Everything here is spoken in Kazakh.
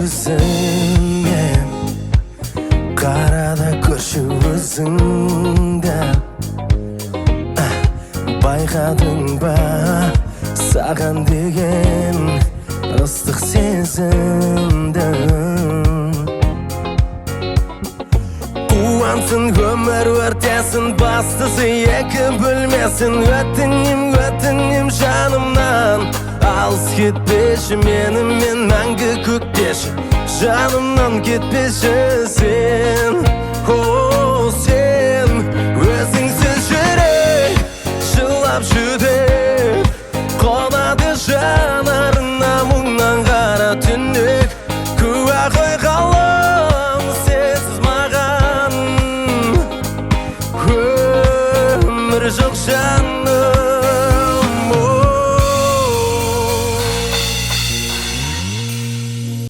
өзіңе, қарада көрші өзіңді. Байқадың ба саған деген ыстық сезімді? Қуансын өмір өртесін, бастысы екі бөлмесін. Өтінем жанымнан, алыс кетпеші менімен мәңгі көктеші. Жанымнан кетпеші сен.